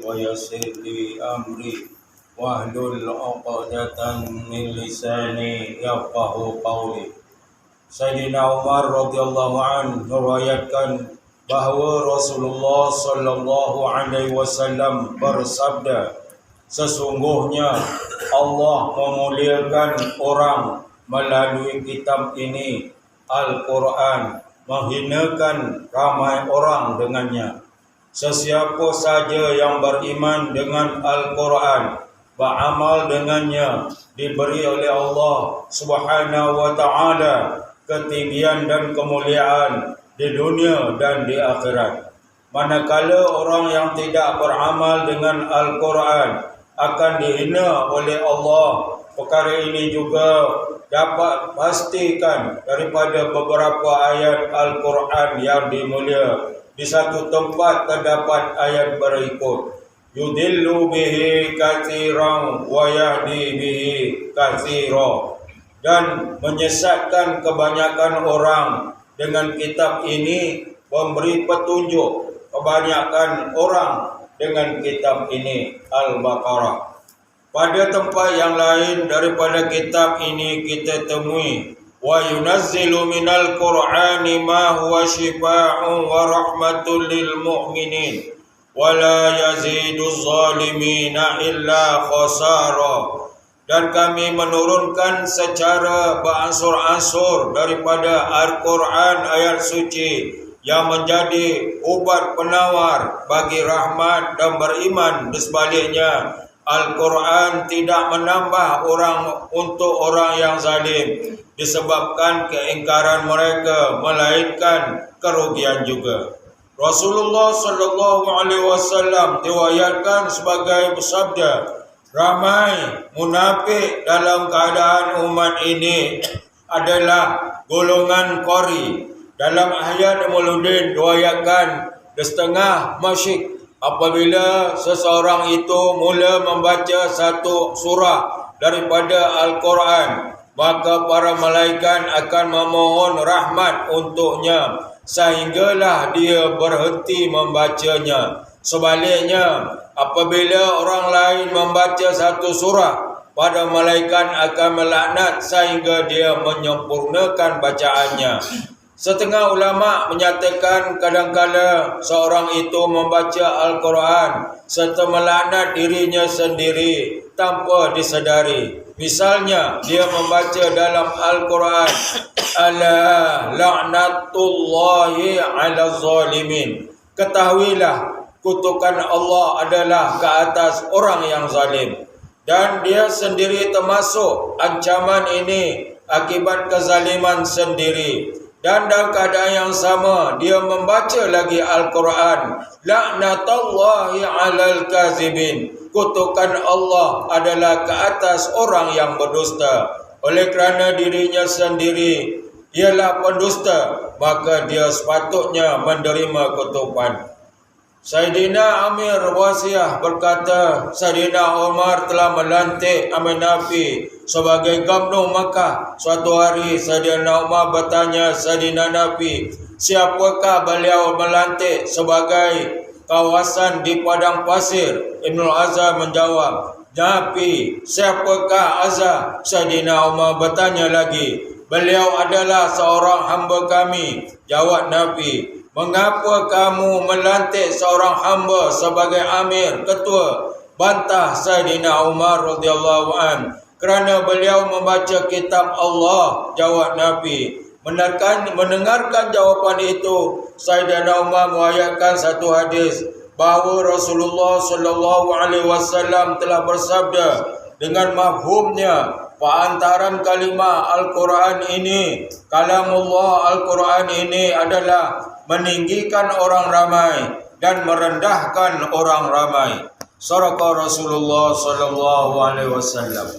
ويسر لي أمري واحلل عقدة من لساني يفقه قولي. Sayyidina Umar radhiyallahu anhu meriwayatkan bahawa Rasulullah sallallahu alaihi wasallam bersabda, sesungguhnya Allah memuliakan orang melalui kitab ini, Al-Quran, menghinakan ramai orang dengannya. Sesiapa saja yang beriman dengan Al-Quran, beramal dengannya, diberi oleh Allah Subhanahu wa taala ketinggian dan kemuliaan di dunia dan di akhirat. Manakala orang yang tidak beramal dengan Al-Quran akan dihina oleh Allah. Perkara ini juga dapat pastikan daripada beberapa ayat Al-Quran yang dimulia. Di satu tempat terdapat ayat berikut, yudillu bihi katsiran wa yahdi bihi katsira, dan menyesatkan kebanyakan orang dengan kitab ini, memberi petunjuk kebanyakan orang dengan kitab ini, Al-Baqarah. Pada tempat yang lain daripada kitab ini kita temui, wa yunazzilu minal Qur'ani ma huwa shifaa'un wa rahmatul lil mu'minin wa la yaziduz zalimina illa khasara. Dan kami menurunkan secara beransur-ansur daripada Al-Quran ayat suci yang menjadi ubat penawar bagi rahmat dan beriman. Di sebaliknya, Al-Quran tidak menambah orang untuk orang yang zalim disebabkan keingkaran mereka, melainkan kerugian juga. Rasulullah sallallahu alaihi wasallam diwayatkan sebagai bersabda, ramai munafik dalam keadaan umat ini adalah golongan qari. Dalam ayat Mauludin diwayatkan di setengah masyik, apabila seseorang itu mula membaca satu surah daripada Al-Quran, maka para malaikat akan memohon rahmat untuknya sehinggalah dia berhenti membacanya. Sebaliknya, apabila orang lain membaca satu surah, pada malaikat akan melaknat sehingga dia menyempurnakan bacaannya. Setengah ulama menyatakan kadang-kala seorang itu membaca Al-Quran serta melaknat dirinya sendiri tanpa disedari. Misalnya, dia membaca dalam Al-Quran, ala la'natullahi ala zalimin. Ketahuilah, kutukan Allah adalah ke atas orang yang zalim. Dan dia sendiri termasuk ancaman ini akibat kezaliman sendiri. Dan dalam keadaan yang sama, dia membaca lagi Al-Quran, la'natullahi alal kazibin. Kutukan Allah adalah ke atas orang yang berdusta. Oleh kerana dirinya sendiri ialah pendusta, maka dia sepatutnya menerima kutukan. Sayyidina Amir Wasiyah berkata, Sayyidina Umar telah melantik Amir Nafi sebagai Gubernur Makkah. Suatu hari Sayyidina Umar bertanya Sayyidina Nafi, siapakah beliau melantik sebagai kawasan di padang pasir? Ibn Azhar menjawab, Nafi. Siapakah Azhar? Sayyidina Umar bertanya lagi, beliau adalah seorang hamba kami. Jawab Nafi, mengapa kamu melantik seorang hamba sebagai amir, ketua? Bantah Sayyidina Umar radhiyallahu an, kerana beliau membaca kitab Allah. Jawab Nabi. Mendengarkan jawapan itu, Sayyidina Umar meriwayatkan satu hadis bahawa Rasulullah sallallahu alaihi wasallam telah bersabda dengan mafhumnya, perantaran kalimah Al-Quran ini, kalamullah Al-Quran ini adalah meninggikan orang ramai dan merendahkan orang ramai. Sadaqa Rasulullah sallallahu alaihi wasallam.